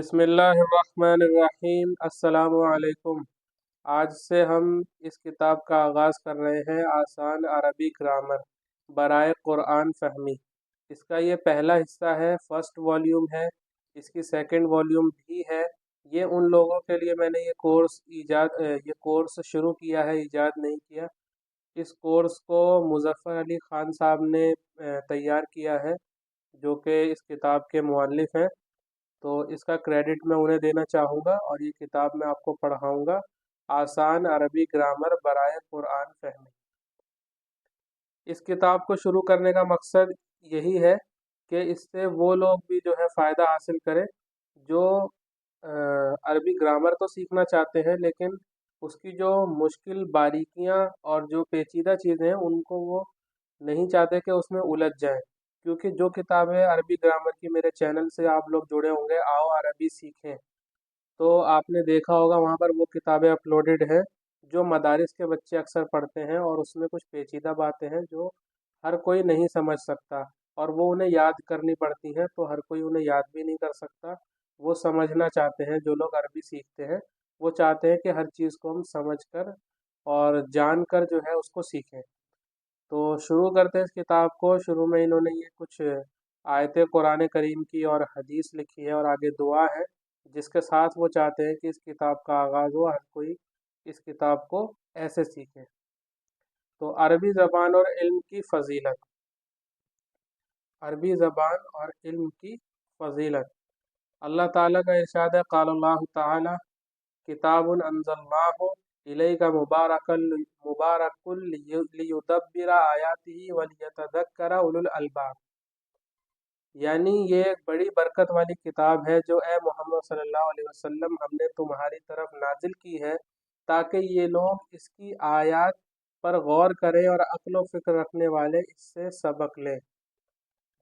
बिस्मिल्लाहिर्रहमानिर्रहीम। अस्सलामु अलैकुम। आज से हम इस किताब का आगाज़ कर रहे हैं, आसान अरबी ग्रामर बराए क़ुरआन फ़हमी। इसका ये पहला हिस्सा है, फर्स्ट वॉल्यूम है। इसकी सेकंड वॉल्यूम भी है। ये उन लोगों के लिए मैंने ये कोर्स शुरू किया है, ईजाद नहीं किया। इस कोर्स को मुज़फ़्फ़र अली ख़ान साहब ने तैयार किया है, जो कि इस किताब के मुअल्लिफ़ हैं। तो इसका क्रेडिट मैं उन्हें देना चाहूँगा और ये किताब मैं आपको पढ़ाऊँगा, आसान अरबी ग्रामर बराए क़ुरआन फ़हमी। इस किताब को शुरू करने का मकसद यही है कि इससे वो लोग भी जो है फ़ायदा हासिल करें जो अरबी ग्रामर तो सीखना चाहते हैं, लेकिन उसकी जो मुश्किल बारीकियां और जो पेचीदा चीज़ें हैं उनको वो नहीं चाहते कि उसमें उलझ जाएं। क्योंकि जो किताबें अरबी ग्रामर की मेरे चैनल से आप लोग जुड़े होंगे, आओ अरबी सीखें, तो आपने देखा होगा वहाँ पर वो किताबें अपलोडेड हैं जो मदारिस के बच्चे अक्सर पढ़ते हैं, और उसमें कुछ पेचीदा बातें हैं जो हर कोई नहीं समझ सकता, और वो उन्हें याद करनी पड़ती हैं, तो हर कोई उन्हें याद भी नहीं कर सकता। वो समझना चाहते हैं, जो लोग अरबी सीखते हैं वो चाहते हैं कि हर चीज़ को हम समझ कर और जान कर जो है उसको सीखें। तो शुरू करते हैं इस किताब को। शुरू में इन्होंने ये कुछ आयतें कुरान करीम की और हदीस लिखी है, और आगे दुआ है, जिसके साथ वो चाहते हैं कि इस किताब का आगाज़ हो, हर कोई इस किताब को ऐसे सीखे। तो अरबी ज़बान और इल्म की फ़जीलत। अरबी ज़बान और इल्म की फ़जीलत। अल्लाह ताला का इरशाद है, क़ालल्लाहु ताला किताबुन अंज़लनाहु इलैका मुबारकुल लियुदब्बिरा आयातिही वलियतज़क्करा उलुल अलबाब। यानी ये एक बड़ी बरकत वाली किताब है जो ए मोहम्मद सल्लल्लाहु अलैहि वसल्लम हमने तुम्हारी तरफ नाजिल की है, ताकि ये लोग इसकी आयत पर गौर करें और अक्ल व फ़िक्र रखने वाले इससे सबक लें।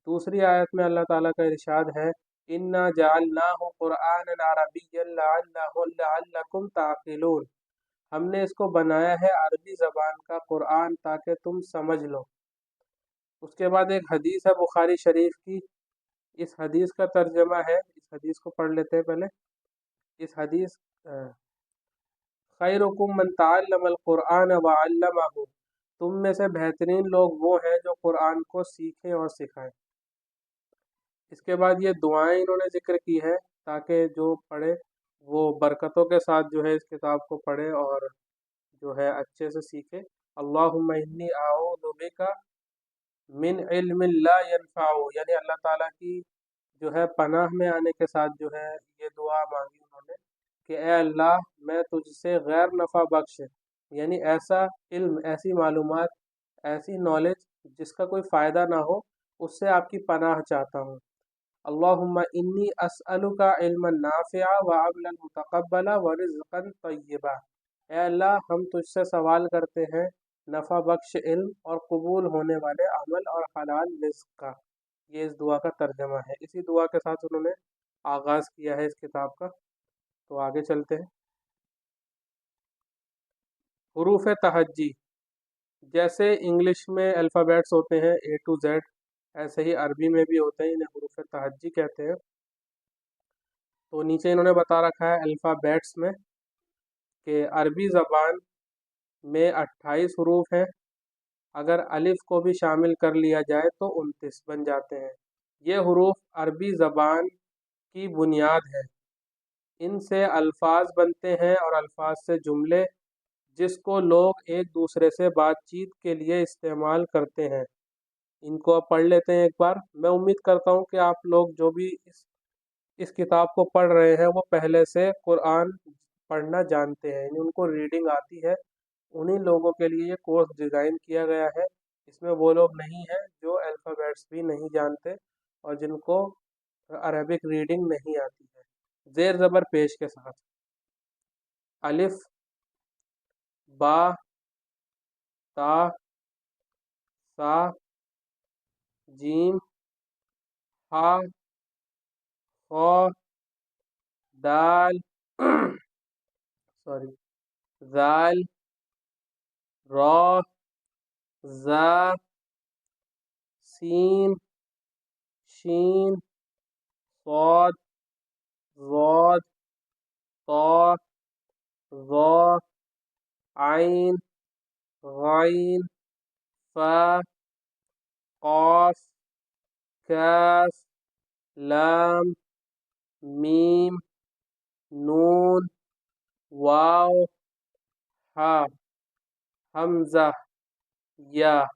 दूसरी आयत में अल्लाह ताला का इरशाद है, इन्ना जअलनाहु क़ुरआनन अरबिय्यन लअल्लकुम ताक़िलून। हमने इसको बनाया है अरबी ज़बान का कुरान ताकि तुम समझ लो। उसके बाद एक हदीस है बुखारी शरीफ की। इस हदीस का तर्जमा है, इस हदीस को पढ़ लेते हैं पहले। इस हदीस खैरुकुम मन तअल्लमल कुरआन व अल्लमहु। तुम में से बेहतरीन लोग वो हैं जो कुरान को सीखें और सिखाएं। इसके बाद ये दुआएं इन्होंने जिक्र की है, ताकि जो पढ़े वो बरकतों के साथ जो है इस किताब को पढ़े और जो है अच्छे से सीखे। अल्लाहुम्मा इन्नी अऊज़ु बिका मिन इल्मिन ला यनफ़अु, यानी अल्लाह ताला की जो है पनाह में आने के साथ जो है ये दुआ मांगी उन्होंने कि ए अल्लाह, मैं तुझसे गैर नफ़ा बख्श, यानी ऐसा इल्म, ऐसी मालूमात, ऐसी नॉलेज जिसका कोई फ़ायदा ना हो, उससे आपकी पनाह चाहता हूँ। अल्लाहुम्मा इन्नी अस्अलुका इल्मन नाफ़िआ व अमलन मुतक़ब्बला व रिज़्क़न तय्यबा। ए अल्लाह, हम तुझसे सवाल करते हैं नफ़ा बख्श इल्म और कबूल होने वाले अमल और हलाल रिज़्क़ का। ये इस दुआ का तर्जमा है। इसी दुआ के साथ उन्होंने आगाज़ किया है इस किताब का। तो आगे चलते हैं। हुरूफ़ तहज्जी। जैसे इंग्लिश में अल्फ़ाबेट्स होते हैं ए टू जेड, ऐसे ही अरबी में भी होते हैं, इन्हें हुरूफ़ तहज्जी कहते हैं। तो नीचे इन्होंने बता रखा है अल्फ़ाबेट्स में कि अरबी ज़बान में 28 हरूफ हैं। अगर अलिफ को भी शामिल कर लिया जाए तो 29 बन जाते हैं। ये हरूफ अरबी ज़बान की बुनियाद है। इनसे अल्फाज बनते हैं और अल्फाज से जुमले, जिसको लोग एक दूसरे से बातचीत के लिए इस्तेमाल करते हैं। इनको अब पढ़ लेते हैं एक बार। मैं उम्मीद करता हूँ कि आप लोग जो भी इस किताब को पढ़ रहे हैं वो पहले से कुरान पढ़ना जानते हैं, यानी उनको रीडिंग आती है। उन्हीं लोगों के लिए ये कोर्स डिज़ाइन किया गया है। इसमें वो लोग नहीं हैं जो अल्फ़ाबेट्स भी नहीं जानते और जिनको अरबिक रीडिंग नहीं आती है। ज़ेर ज़बर पेश के साथ अलिफ, बा, ता, सा, जीम, हा, खा, दाल सॉरी, जाल, रा, जा, सीन, शीन, सौद, ज़ाद, ता, ज़ा, आइन, गाइन, फा, क़ाफ, काफ, लाम, मीम, नून, वाव, हा, हमज़ा, या।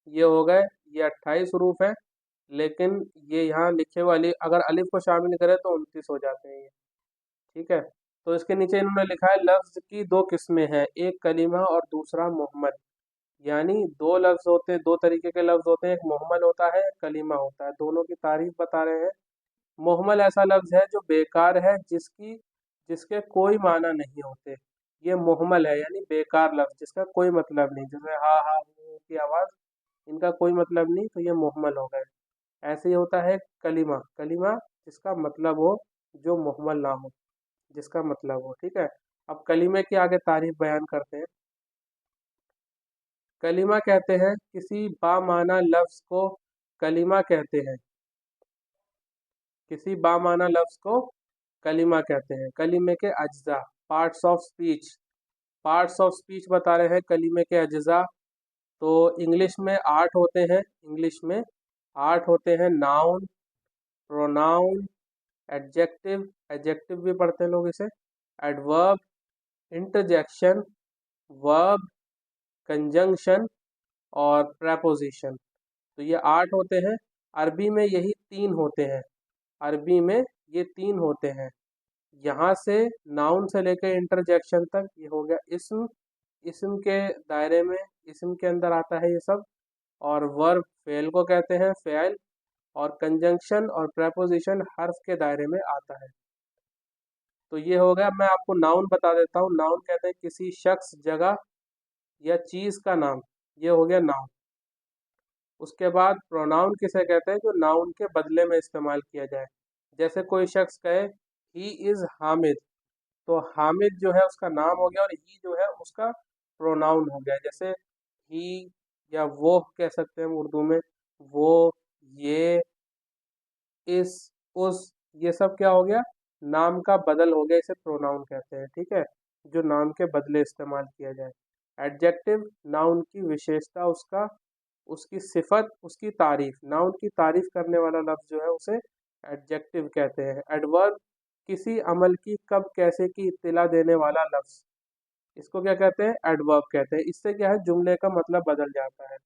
ये हो गए, ये 28 हरूफ हैं। लेकिन ये यहाँ लिखे वाली अगर अलिफ को शामिल करें तो 29 हो जाते हैं ये। ठीक है, तो इसके नीचे इन्होंने लिखा है लफ्ज़ की दो किस्में हैं, एक कलीमा और दूसरा मुहम्मल। यानी दो लफ्ज़ होते हैं, दो तरीके के लफ्ज़ होते हैं, एक मुहम्मल होता है, एक कलीमा होता है। दोनों की तारीफ बता रहे हैं। मुहम्मल ऐसा लफ्ज़ है जो बेकार है, जिसके कोई माना नहीं होते। ये मुहम्मल है यानी बेकार लफ्ज़ जिसका कोई मतलब नहीं, जैसे हा हा हूँ की आवाज़, इनका कोई मतलब नहीं, तो ये मुहम्मल हो गए। ऐसे ही होता है कलीमा, कलीमा जिसका मतलब हो, जो मुहम्मल ना हो, जिसका मतलब हो। ठीक है, अब कलीमे की आगे तारीफ बयान करते हैं। कलीमा कहते हैं किसी बामाना लफ्ज़ को, कलीमा कहते हैं किसी बामाना लफ्ज़ को कलीमा कहते हैं। कलीमे के अज्जा, parts of speech, parts of speech बता रहे हैं कलीमे के अज्जा। तो इंग्लिश में 8 होते हैं, इंग्लिश में 8 होते हैं। नाउन, प्रोनाउन, एडजेक्टिव, एडजेक्टिव भी पढ़ते हैं लोग इसे, एडवर्ब, इंटरजेक्शन, वर्ब, कंजंक्शन और प्रेपोजिशन। तो ये 8 होते हैं। अरबी में यही 3 होते हैं, अरबी में ये 3 होते हैं। यहाँ से नाउन से लेकर इंटरजेक्शन तक ये हो गया इस्म, इस्म के दायरे में, इस्म के अंदर आता है ये सब। और वर्ब फेल को कहते हैं, फ़ेल। और कंजंक्शन और प्रेपोजिशन हर्फ के दायरे में आता है। तो ये हो गया। मैं आपको नाउन बता देता हूँ। नाउन कहते हैं किसी शख्स, जगह या चीज़ का नाम, ये हो गया नाउन। उसके बाद प्रोनाउन किसे कहते हैं, जो नाउन के बदले में इस्तेमाल किया जाए। जैसे कोई शख्स कहे ही इज़ हामिद, तो हामिद जो है उसका नाम हो गया और ही जो है उसका प्रोनाउन हो गया। जैसे ही या वो कह सकते हैं हम उर्दू में, वो, ये, इस, उस, ये सब क्या हो गया, नाम का बदल हो गया, इसे प्रोनाउन कहते हैं। ठीक है, जो नाम के बदले इस्तेमाल किया जाए। एडजेक्टिव, नाउन की विशेषता, उसका, उसकी सिफत, उसकी तारीफ, नाउन की तारीफ करने वाला लफ्ज़ जो है उसे एडजेक्टिव कहते हैं। एडवर्ब, किसी अमल की कब कैसे की इत्तिला देने वाला लफ्ज़, इसको क्या कहते हैं, एडवर्ब कहते हैं। इससे क्या है, जुमले का मतलब बदल जाता है।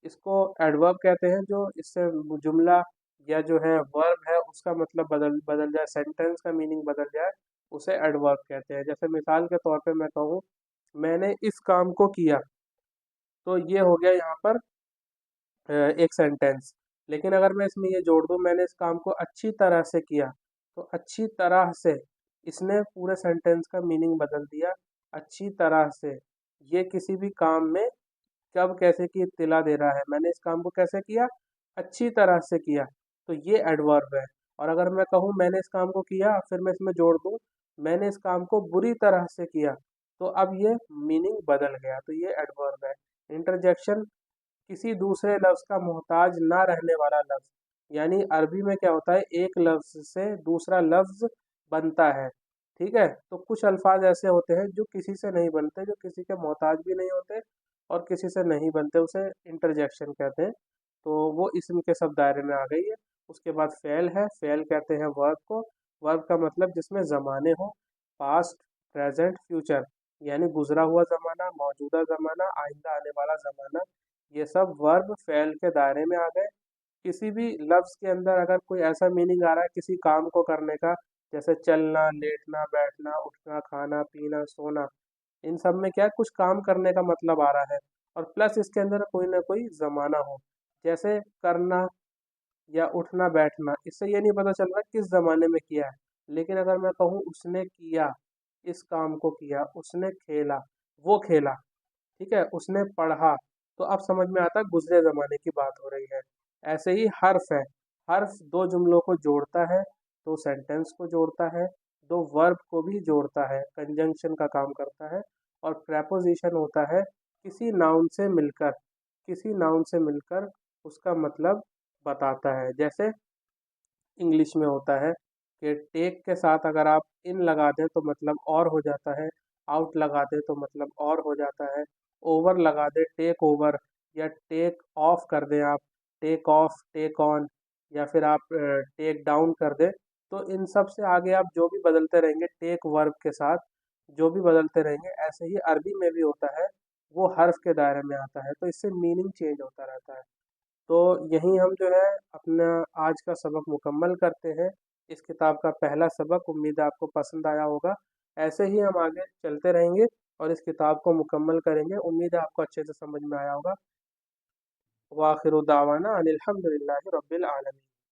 इसको एडवर्ब कहते हैं, जो इससे जुमला या जो है वर्ब है उसका मतलब बदल बदल जाए, सेंटेंस का मीनिंग बदल जाए, उसे एडवर्ब कहते हैं। जैसे मिसाल के तौर पे मैं कहूँ मैंने इस काम को किया, तो ये हो गया यहाँ पर एक सेंटेंस। लेकिन अगर मैं इसमें ये जोड़ दूँ मैंने इस काम को अच्छी तरह से किया, तो अच्छी तरह से, इसने पूरे सेंटेंस का मीनिंग बदल दिया। अच्छी तरह से, ये किसी भी काम में कब कैसे की इत्तिला दे रहा है, मैंने इस काम को कैसे किया, अच्छी तरह से किया, तो ये एडवर्ब है। और अगर मैं कहूँ मैंने इस काम को किया, फिर मैं इसमें जोड़ दूँ मैंने इस काम को बुरी तरह से किया, तो अब ये मीनिंग बदल गया, तो ये एडवर्ब है। इंटरजेक्शन, किसी दूसरे लफ्ज़ का मोहताज ना रहने वाला लफ्ज़। यानी अरबी में क्या होता है, एक लफ्ज़ से दूसरा लफ्ज़ बनता है। ठीक है, तो कुछ अल्फाज ऐसे होते हैं जो किसी से नहीं बनते, जो किसी के मोहताज भी नहीं होते और किसी से नहीं बनते, उसे इंटरजेक्शन कहते हैं। तो वो इसम के सब दायरे में आ गई है। उसके बाद फ़ेल है, फ़ेल कहते हैं वर्ब को। वर्ब का मतलब जिसमें ज़माने हो, पास्ट, प्रेजेंट, फ्यूचर, यानी गुजरा हुआ ज़माना, मौजूदा ज़माना, आइंदा आने वाला ज़माना, ये सब वर्ब फ़ेल के दायरे में आ गए। किसी भी लफ्ज़ के अंदर अगर कोई ऐसा मीनिंग आ रहा है किसी काम को करने का, जैसे चलना, लेटना, बैठना, उठना, खाना, पीना, सोना, इन सब में क्या है, कुछ काम करने का मतलब आ रहा है और प्लस इसके अंदर कोई ना कोई ज़माना हो, जैसे करना या उठना बैठना, इससे ये नहीं पता चल रहा किस ज़माने में किया है। लेकिन अगर मैं कहूँ उसने किया, इस काम को किया, उसने खेला, वो खेला, ठीक है, उसने पढ़ा, तो अब समझ में आता है गुजरे ज़माने की बात हो रही है। ऐसे ही हर्फ है, हर्फ दो जुमलों को जोड़ता है, दो सेंटेंस को जोड़ता है, दो वर्ब को भी जोड़ता है, कंजंक्शन का काम करता है। और प्रेपोजिशन होता है किसी नाउन से मिलकर, किसी नाउन से मिलकर उसका मतलब बताता है। जैसे इंग्लिश में होता है کہ टेक के साथ अगर आप इन लगा दें तो मतलब और हो जाता है, आउट लगा दें तो मतलब और हो जाता है, ओवर लगा दें टेक ओवर, या टेक ऑफ कर दें आप, टेक ऑफ, टेक ऑन, या फिर आप टेक डाउन कर दें। तो इन सब से आगे आप जो भी बदलते रहेंगे टेक वर्ब के साथ, जो भी बदलते रहेंगे, ऐसे ही अरबी में भी होता है, वो हर्फ के दायरे में आता है, तो इससे मीनिंग चेंज होता रहता है। तो यहीं हम जो है अपना आज का सबक मुकम्मल करते हैं, इस किताब का पहला सबक। उम्मीद है आपको पसंद आया होगा। ऐसे ही हम आगे चलते रहेंगे और इस किताब को मुकम्मल करेंगे। उम्मीद है आपको अच्छे से समझ में आया होगा। वाखिर दावाना अनिल हम्दुलिल्लाहि रब्बिल आलमीन।